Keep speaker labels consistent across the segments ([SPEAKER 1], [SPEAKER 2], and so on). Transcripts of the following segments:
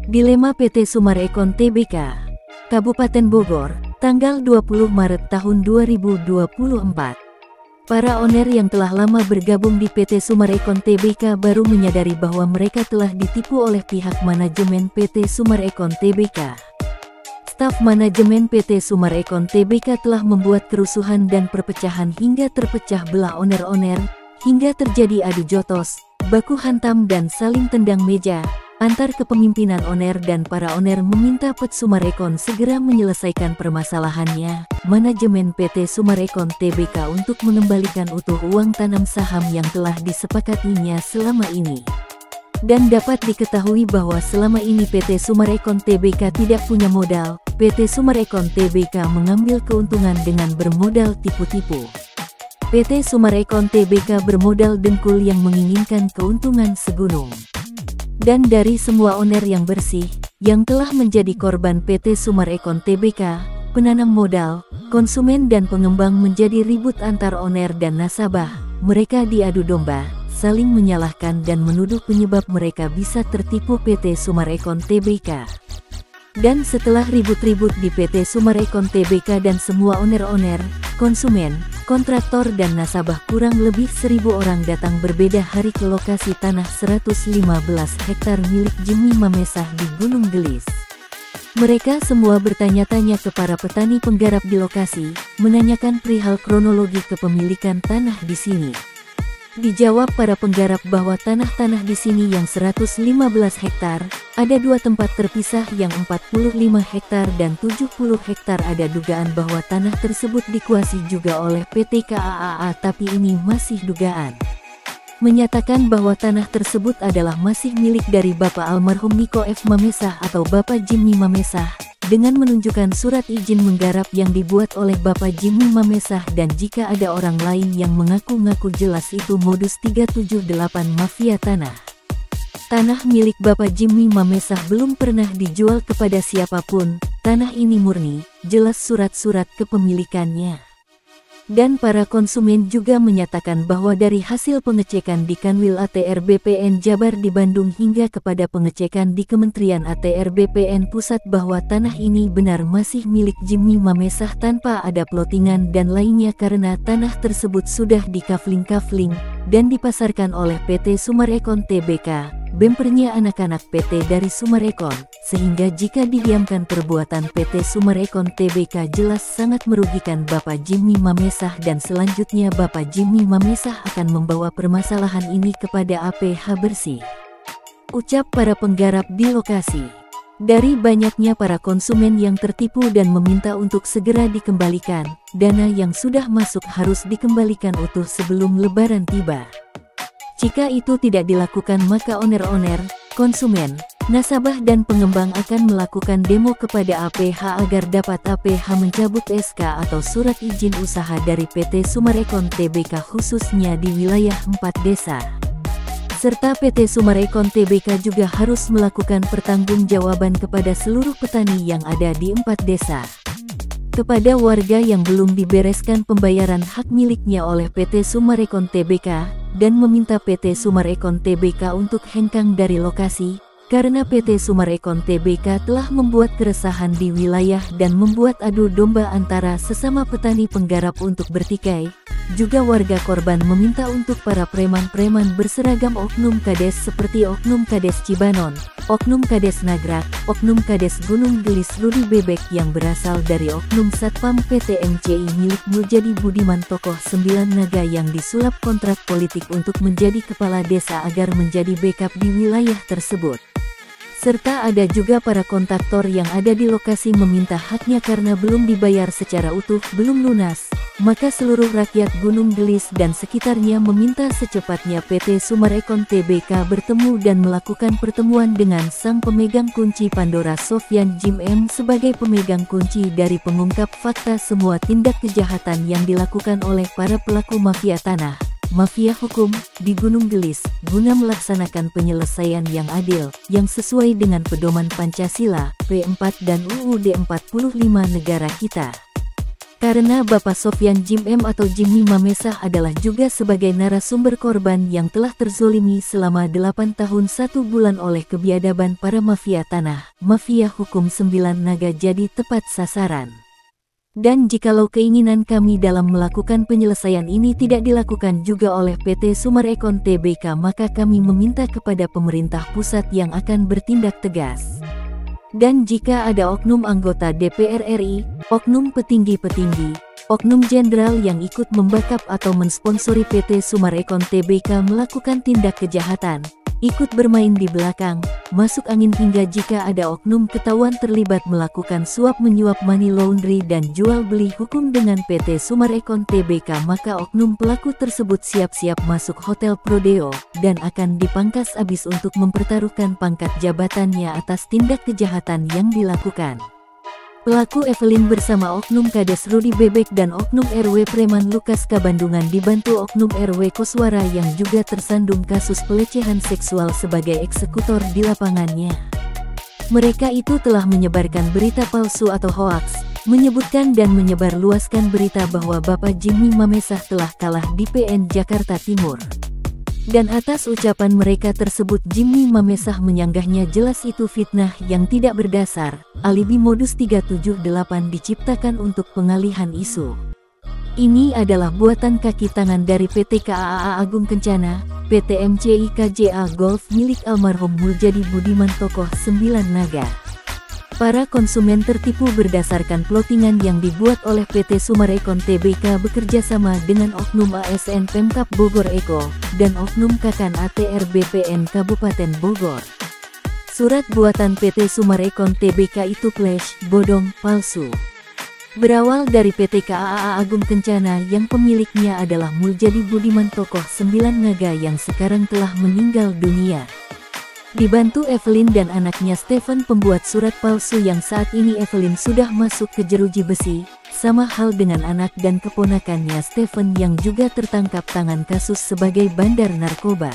[SPEAKER 1] Dilema PT Sumarekon Tbk, Kabupaten Bogor, tanggal 20 Maret tahun 2024. Para owner yang telah lama bergabung di PT Sumarekon Tbk baru menyadari bahwa mereka telah ditipu oleh pihak manajemen PT Sumarekon Tbk. Staf manajemen PT Sumarekon Tbk telah membuat kerusuhan dan perpecahan hingga terpecah belah owner-owner, hingga terjadi adu jotos, baku hantam dan saling tendang meja antar kepemimpinan owner, dan para owner meminta PT Sumarekon segera menyelesaikan permasalahannya. Manajemen PT Sumarekon Tbk untuk mengembalikan utuh uang tanam saham yang telah disepakatinya selama ini. Dan dapat diketahui bahwa selama ini PT Sumarekon Tbk tidak punya modal. PT Sumarekon Tbk mengambil keuntungan dengan bermodal tipu-tipu. PT Sumarekon Tbk bermodal dengkul yang menginginkan keuntungan segunung. Dan dari semua owner yang bersih, yang telah menjadi korban PT Sumarekon Tbk, penanam modal, konsumen dan pengembang menjadi ribut antar owner dan nasabah. Mereka diadu domba, saling menyalahkan dan menuduh penyebab mereka bisa tertipu PT Sumarekon Tbk. Dan setelah ribut-ribut di PT Sumarekon Tbk dan semua owner-owner, konsumen, kontraktor dan nasabah kurang lebih 1.000 orang datang berbeda hari ke lokasi tanah 115 hektar milik Jimmy Mamesah di Gunung Gelis. Mereka semua bertanya-tanya ke para petani penggarap di lokasi, menanyakan perihal kronologi kepemilikan tanah di sini. Dijawab para penggarap bahwa tanah-tanah di sini yang 115 hektar, ada 2 tempat terpisah yang 45 hektar dan 70 hektar. Ada dugaan bahwa tanah tersebut dikuasai juga oleh PT KAAA, tapi ini masih dugaan. Menyatakan bahwa tanah tersebut adalah masih milik dari Bapak almarhum Niko F. Mamesah atau Bapak Jimmy Mamesah, dengan menunjukkan surat izin menggarap yang dibuat oleh Bapak Jimmy Mamesah. Dan jika ada orang lain yang mengaku-ngaku, jelas itu modus 378 mafia tanah. Tanah milik Bapak Jimmy Mamesah belum pernah dijual kepada siapapun, tanah ini murni, jelas surat-surat kepemilikannya. Dan para konsumen juga menyatakan bahwa dari hasil pengecekan di Kanwil ATR BPN Jabar di Bandung hingga kepada pengecekan di Kementerian ATR BPN Pusat bahwa tanah ini benar masih milik Jimmy Mamesah tanpa ada plottingan dan lainnya, karena tanah tersebut sudah dikafling-kafling dan dipasarkan oleh PT Sumarekon Tbk, bempernya anak-anak PT dari Sumarekon, sehingga jika didiamkan perbuatan PT Sumarekon Tbk jelas sangat merugikan Bapak Jimmy Mamesah, dan selanjutnya Bapak Jimmy Mamesah akan membawa permasalahan ini kepada APH Bersih. Ucap para penggarap di lokasi. Dari banyaknya para konsumen yang tertipu dan meminta untuk segera dikembalikan, dana yang sudah masuk harus dikembalikan utuh sebelum Lebaran tiba. Jika itu tidak dilakukan, maka owner-owner, konsumen, nasabah dan pengembang akan melakukan demo kepada APH agar dapat APH mencabut SK atau surat izin usaha dari PT Sumarekon Tbk khususnya di wilayah 4 desa. Serta PT Sumarekon Tbk juga harus melakukan pertanggungjawaban kepada seluruh petani yang ada di 4 desa. Kepada warga yang belum dibereskan pembayaran hak miliknya oleh PT Sumarekon Tbk, dan meminta PT Sumarekon Tbk untuk hengkang dari lokasi, karena PT Sumarekon Tbk telah membuat keresahan di wilayah dan membuat adu domba antara sesama petani penggarap untuk bertikai. Juga warga korban meminta untuk para preman-preman berseragam oknum Kades seperti Oknum Kades Cibanon, Oknum Kades Nagrak, Oknum Kades Gunung Gelis Rudi Bebek yang berasal dari Oknum Satpam PT MCI milik Muljadi Budiman, tokoh 9 naga yang disulap kontrak politik untuk menjadi kepala desa agar menjadi backup di wilayah tersebut. Serta ada juga para kontraktor yang ada di lokasi meminta haknya karena belum dibayar secara utuh, belum lunas. Maka seluruh rakyat Gunung Gelis dan sekitarnya meminta secepatnya PT Sumarekon Tbk bertemu dan melakukan pertemuan dengan sang pemegang kunci Pandora Sofyan Jim M sebagai pemegang kunci dari pengungkap fakta semua tindak kejahatan yang dilakukan oleh para pelaku mafia tanah, mafia hukum, di Gunung Gelis, guna melaksanakan penyelesaian yang adil, yang sesuai dengan pedoman Pancasila, P4 dan UUD 45 negara kita. Karena Bapak Sofyan Jim M atau Jimmy Mamesah adalah juga sebagai narasumber korban yang telah terzolimi selama 8 tahun 1 bulan oleh kebiadaban para mafia tanah, mafia hukum 9 naga jadi tepat sasaran. Dan jikalau keinginan kami dalam melakukan penyelesaian ini tidak dilakukan juga oleh PT Sumarekon Tbk, maka kami meminta kepada pemerintah pusat yang akan bertindak tegas. Dan jika ada oknum anggota DPR RI, oknum petinggi-petinggi, oknum jenderal yang ikut membackup atau mensponsori PT Sumarekon Tbk melakukan tindak kejahatan, ikut bermain di belakang, masuk angin, hingga jika ada oknum ketahuan terlibat melakukan suap menyuap, money laundry dan jual beli hukum dengan PT Sumarekon Tbk, maka oknum pelaku tersebut siap-siap masuk hotel Prodeo dan akan dipangkas habis untuk mempertaruhkan pangkat jabatannya atas tindak kejahatan yang dilakukan. Pelaku Evelyn bersama oknum Kades Rudi Bebek dan oknum RW Preman Lukas Kabandungan dibantu oknum RW Koswara yang juga tersandung kasus pelecehan seksual sebagai eksekutor di lapangannya. Mereka itu telah menyebarkan berita palsu atau hoaks, menyebutkan dan menyebarluaskan berita bahwa Bapak Jimmy Mamesah telah kalah di PN Jakarta Timur. Dan atas ucapan mereka tersebut Jimmy Mamesah menyanggahnya jelas itu fitnah yang tidak berdasar, alibi modus 378 diciptakan untuk pengalihan isu. Ini adalah buatan kaki tangan dari PT KAA Agung Kencana, PT MCI KJA Golf milik almarhum Muljadi Budiman tokoh 9 naga. Para konsumen tertipu berdasarkan plottingan yang dibuat oleh PT Sumarekon Tbk bekerjasama dengan oknum ASN Pemkab Bogor Eko dan oknum Kakan ATR BPN Kabupaten Bogor. Surat buatan PT Sumarekon Tbk itu flash, bodong, palsu. Berawal dari PT KAA Agung Kencana yang pemiliknya adalah Muljadi Budiman tokoh 9 naga yang sekarang telah meninggal dunia. Dibantu Evelyn dan anaknya Stephen pembuat surat palsu yang saat ini Evelyn sudah masuk ke jeruji besi, sama hal dengan anak dan keponakannya Stephen yang juga tertangkap tangan kasus sebagai bandar narkoba.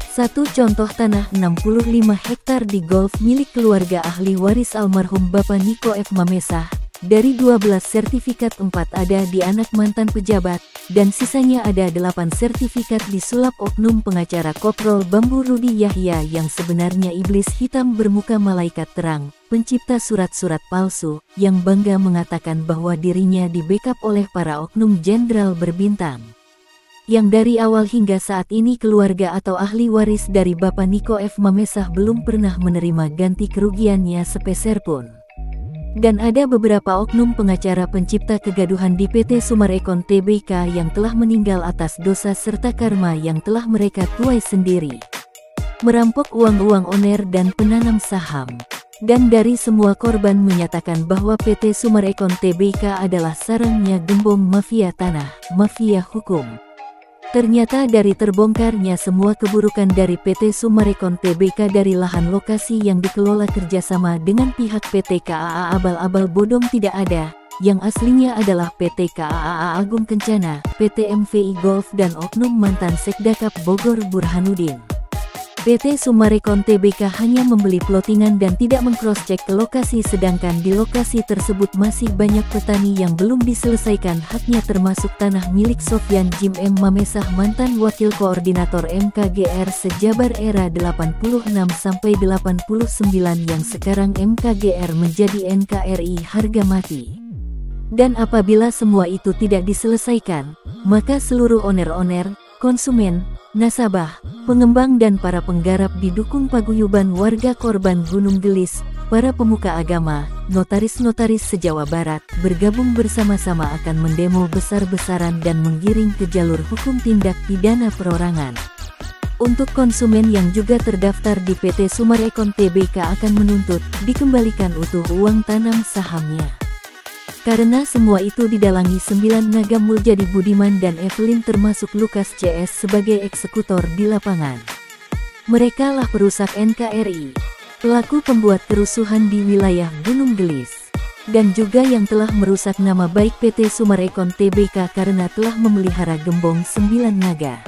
[SPEAKER 1] Satu contoh tanah 65 hektar di Golf milik keluarga ahli waris almarhum Bapak Niko F. Mamesah. Dari 12 sertifikat 4 ada di anak mantan pejabat, dan sisanya ada 8 sertifikat disulap oknum pengacara Koprol Bambu Rudi Yahya yang sebenarnya iblis hitam bermuka malaikat terang, pencipta surat-surat palsu, yang bangga mengatakan bahwa dirinya di-backup oleh para oknum jenderal berbintang. Yang dari awal hingga saat ini keluarga atau ahli waris dari Bapak Niko F. Mamesah belum pernah menerima ganti kerugiannya sepeser pun. Dan ada beberapa oknum pengacara pencipta kegaduhan di PT Sumarekon Tbk yang telah meninggal atas dosa serta karma yang telah mereka tuai sendiri. Merampok uang-uang oner dan penanam saham. Dan dari semua korban menyatakan bahwa PT Sumarekon Tbk adalah sarangnya gembong mafia tanah, mafia hukum. Ternyata dari terbongkarnya semua keburukan dari PT Sumarekon Tbk dari lahan lokasi yang dikelola kerjasama dengan pihak PT KAA abal-abal bodong tidak ada, yang aslinya adalah PT KAA Agung Kencana, PT MVI Golf dan oknum mantan Sekdakap Bogor Burhanuddin. PT Sumarekon Tbk hanya membeli plottingan dan tidak meng-cross-check ke lokasi, sedangkan di lokasi tersebut masih banyak petani yang belum diselesaikan haknya termasuk tanah milik Sofyan Jim M. Mamesah mantan Wakil Koordinator MKGR sejabar era 86-89 yang sekarang MKGR menjadi NKRI harga mati. Dan apabila semua itu tidak diselesaikan, maka seluruh owner-owner, konsumen, nasabah, pengembang dan para penggarap didukung paguyuban warga korban Gunung Gelis, para pemuka agama, notaris-notaris se-Jawa Barat, bergabung bersama-sama akan mendemo besar-besaran dan menggiring ke jalur hukum tindak pidana perorangan. Untuk konsumen yang juga terdaftar di PT Sumarekon Tbk akan menuntut dikembalikan utuh uang tanam sahamnya. Karena semua itu didalangi 9 naga Muljadi Budiman dan Evelyn termasuk Lukas CS sebagai eksekutor di lapangan. Mereka lah perusak NKRI, pelaku pembuat kerusuhan di wilayah Gunung Gelis, dan juga yang telah merusak nama baik PT Sumarekon Tbk karena telah memelihara gembong 9 naga.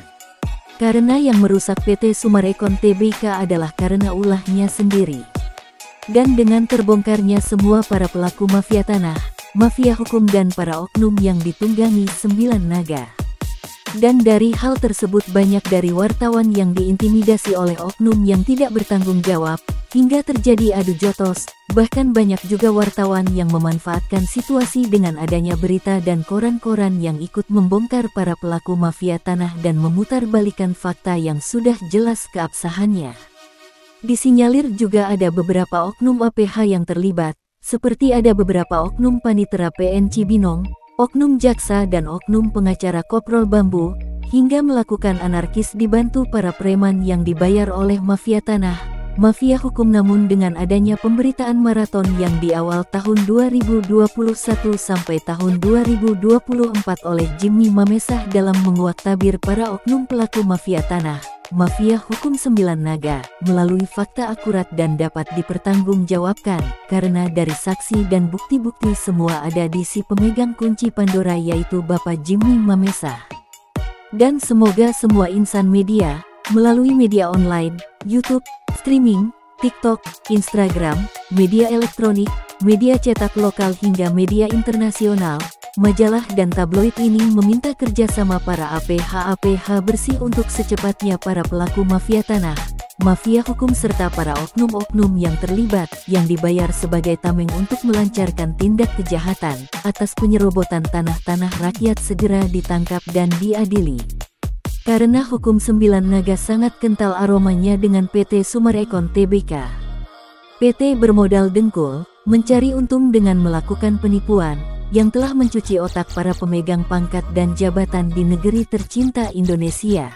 [SPEAKER 1] Karena yang merusak PT Sumarekon Tbk adalah karena ulahnya sendiri. Dan dengan terbongkarnya semua para pelaku mafia tanah, mafia hukum dan para oknum yang ditunggangi 9 naga. Dan dari hal tersebut banyak dari wartawan yang diintimidasi oleh oknum yang tidak bertanggung jawab, hingga terjadi adu jotos. Bahkan banyak juga wartawan yang memanfaatkan situasi dengan adanya berita dan koran-koran yang ikut membongkar para pelaku mafia tanah dan memutarbalikkan fakta yang sudah jelas keabsahannya. Disinyalir juga ada beberapa oknum APH yang terlibat, seperti ada beberapa oknum panitera PN Cibinong, oknum jaksa dan oknum pengacara Koprol Bambu, hingga melakukan anarkis dibantu para preman yang dibayar oleh mafia tanah, mafia hukum. Namun dengan adanya pemberitaan maraton yang di awal tahun 2021 sampai tahun 2024 oleh Jimmy Mamesah dalam menguak tabir para oknum pelaku mafia tanah, mafia hukum 9 naga, melalui fakta akurat dan dapat dipertanggungjawabkan, karena dari saksi dan bukti-bukti semua ada di si pemegang kunci Pandora yaitu Bapak Jimmy Mamesah. Dan semoga semua insan media, melalui media online, YouTube, streaming, TikTok, Instagram, media elektronik, media cetak lokal hingga media internasional, majalah dan tabloid ini meminta kerjasama para APH bersih untuk secepatnya para pelaku mafia tanah, mafia hukum serta para oknum-oknum yang terlibat, yang dibayar sebagai tameng untuk melancarkan tindak kejahatan, atas penyerobotan tanah-tanah rakyat segera ditangkap dan diadili. Karena hukum 9 naga sangat kental aromanya dengan PT Summarecon Tbk. PT bermodal dengkul, mencari untung dengan melakukan penipuan, yang telah mencuci otak para pemegang pangkat dan jabatan di negeri tercinta Indonesia.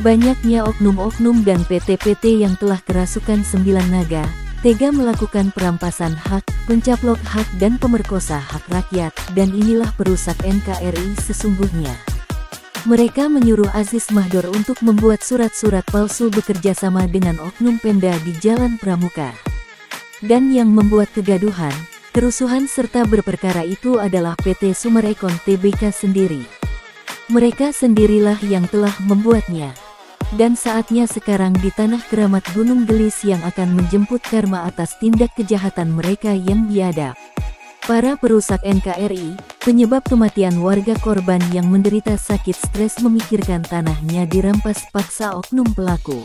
[SPEAKER 1] Banyaknya oknum-oknum dan PT-PT yang telah kerasukan 9 naga, tega melakukan perampasan hak, pencaplok hak dan pemerkosa hak rakyat, dan inilah perusak NKRI sesungguhnya. Mereka menyuruh Aziz Mahdor untuk membuat surat-surat palsu bekerjasama dengan oknum Pemda di Jalan Pramuka. Dan yang membuat kegaduhan, kerusuhan serta berperkara itu adalah PT Summarecon Tbk sendiri. Mereka sendirilah yang telah membuatnya. Dan saatnya sekarang di tanah keramat Gunung Gelis yang akan menjemput karma atas tindak kejahatan mereka yang biadab. Para perusak NKRI, penyebab kematian warga korban yang menderita sakit stres memikirkan tanahnya dirampas paksa oknum pelaku.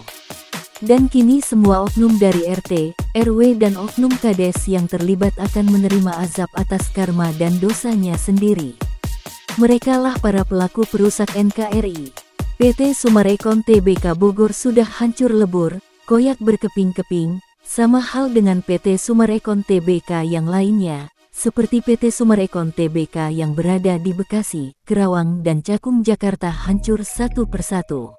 [SPEAKER 1] Dan kini semua oknum dari RT, RW dan oknum Kades yang terlibat akan menerima azab atas karma dan dosanya sendiri. Merekalah para pelaku perusak NKRI. PT Summarecon Tbk Bogor sudah hancur lebur, koyak berkeping-keping, sama hal dengan PT Summarecon Tbk yang lainnya, seperti PT Summarecon Tbk yang berada di Bekasi, Kerawang dan Cakung Jakarta hancur satu persatu.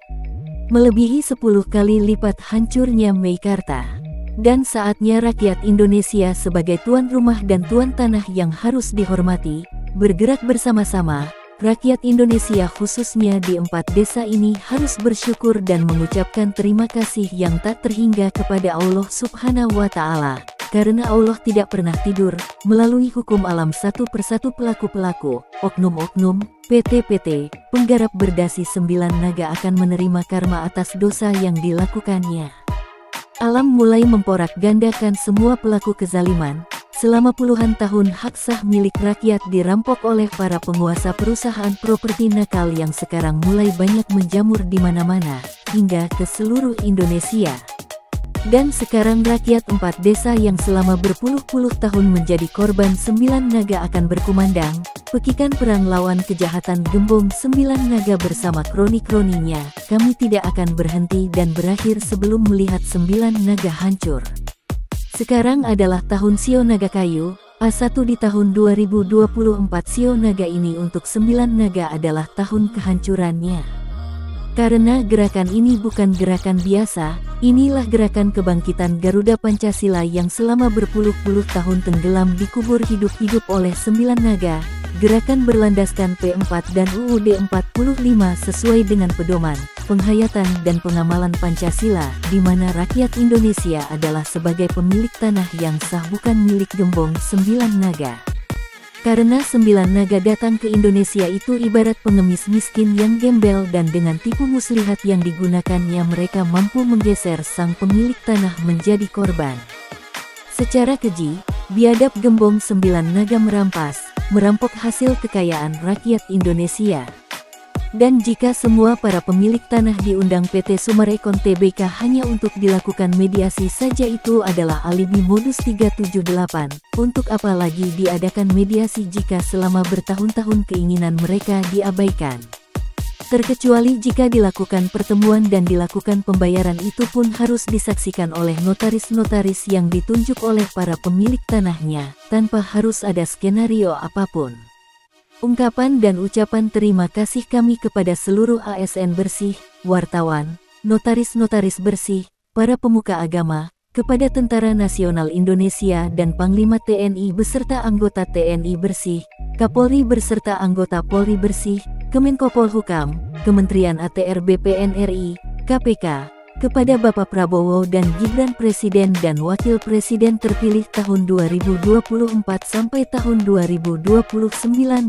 [SPEAKER 1] Melebihi 10 kali lipat hancurnya Meikarta. Dan saatnya rakyat Indonesia sebagai tuan rumah dan tuan tanah yang harus dihormati, bergerak bersama-sama. Rakyat Indonesia khususnya di 4 desa ini harus bersyukur dan mengucapkan terima kasih yang tak terhingga kepada Allah Subhanahu wa Ta'ala, karena Allah tidak pernah tidur. Melalui hukum alam satu persatu pelaku-pelaku, oknum-oknum, PT-PT, penggarap berdasi 9 naga akan menerima karma atas dosa yang dilakukannya. Alam mulai memporak-gandakan semua pelaku kezaliman. Selama puluhan tahun hak sah milik rakyat dirampok oleh para penguasa perusahaan properti nakal yang sekarang mulai banyak menjamur di mana-mana, hingga ke seluruh Indonesia. Dan sekarang rakyat 4 desa yang selama berpuluh-puluh tahun menjadi korban 9 naga akan berkumandang, pekikan perang lawan kejahatan gembong 9 naga bersama kroni-kroninya. Kami tidak akan berhenti dan berakhir sebelum melihat 9 naga hancur. Sekarang adalah tahun Sio Naga Kayu, A1 di tahun 2024 Sio Naga ini untuk 9 naga adalah tahun kehancurannya. Karena gerakan ini bukan gerakan biasa, inilah gerakan kebangkitan Garuda Pancasila yang selama berpuluh-puluh tahun tenggelam dikubur hidup-hidup oleh 9 naga. Gerakan berlandaskan P4 dan UUD 45 sesuai dengan pedoman, penghayatan dan pengamalan Pancasila, di mana rakyat Indonesia adalah sebagai pemilik tanah yang sah bukan milik gembong 9 naga. Karena 9 naga datang ke Indonesia itu ibarat pengemis miskin yang gembel dan dengan tipu muslihat yang digunakannya mereka mampu menggeser sang pemilik tanah menjadi korban. Secara keji, Biadab gembong 9 naga merampok hasil kekayaan rakyat Indonesia. Dan jika semua para pemilik tanah diundang PT Summarecon Tbk hanya untuk dilakukan mediasi saja, itu adalah alibi modus 378. Untuk apa lagi diadakan mediasi jika selama bertahun-tahun keinginan mereka diabaikan? Terkecuali jika dilakukan pertemuan dan dilakukan pembayaran, itu pun harus disaksikan oleh notaris-notaris yang ditunjuk oleh para pemilik tanahnya, tanpa harus ada skenario apapun. Ungkapan dan ucapan terima kasih kami kepada seluruh ASN bersih, wartawan, notaris-notaris bersih, para pemuka agama, kepada Tentara Nasional Indonesia dan Panglima TNI beserta anggota TNI bersih, Kapolri beserta anggota Polri bersih, Kemenko Polhukam, Kementerian ATR BPN RI, KPK, kepada Bapak Prabowo dan Gibran Presiden dan Wakil Presiden terpilih tahun 2024 sampai tahun 2029,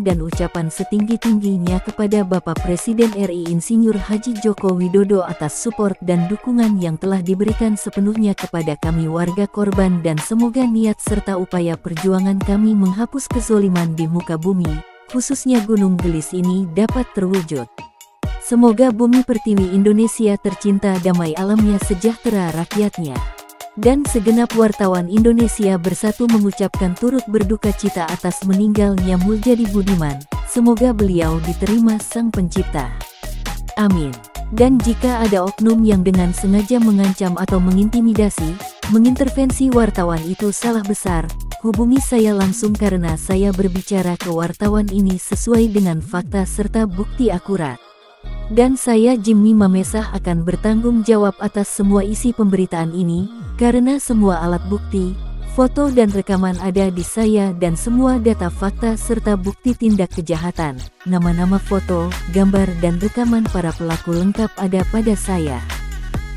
[SPEAKER 1] dan ucapan setinggi-tingginya kepada Bapak Presiden RI Insinyur Haji Joko Widodo atas support dan dukungan yang telah diberikan sepenuhnya kepada kami warga korban, dan semoga niat serta upaya perjuangan kami menghapus kezoliman di muka bumi, khususnya Gunung Gelis ini, dapat terwujud. Semoga bumi pertiwi Indonesia tercinta damai alamnya, sejahtera rakyatnya. Dan segenap wartawan Indonesia bersatu mengucapkan turut berduka cita atas meninggalnya Muljadi Budiman. Semoga beliau diterima Sang Pencipta. Amin. Dan jika ada oknum yang dengan sengaja mengancam atau mengintimidasi, mengintervensi wartawan, itu salah besar. Hubungi saya langsung karena saya berbicara ke wartawan ini sesuai dengan fakta serta bukti akurat. Dan saya Jimmy Mamesah akan bertanggung jawab atas semua isi pemberitaan ini, karena semua alat bukti, foto dan rekaman ada di saya, dan semua data fakta serta bukti tindak kejahatan, nama-nama, foto, gambar dan rekaman para pelaku lengkap ada pada saya.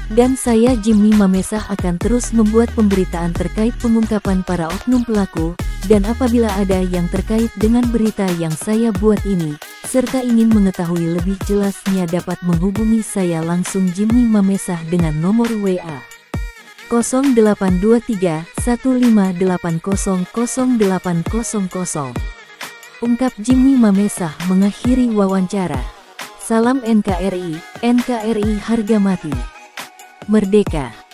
[SPEAKER 1] Dan saya Jimmy Mamesah akan terus membuat pemberitaan terkait pengungkapan para oknum pelaku, dan apabila ada yang terkait dengan berita yang saya buat ini, serta ingin mengetahui lebih jelasnya, dapat menghubungi saya langsung Jimmy Mamesah dengan nomor WA 0823 1580 0800. Ungkap Jimmy Mamesah mengakhiri wawancara. Salam NKRI, NKRI harga mati. Merdeka.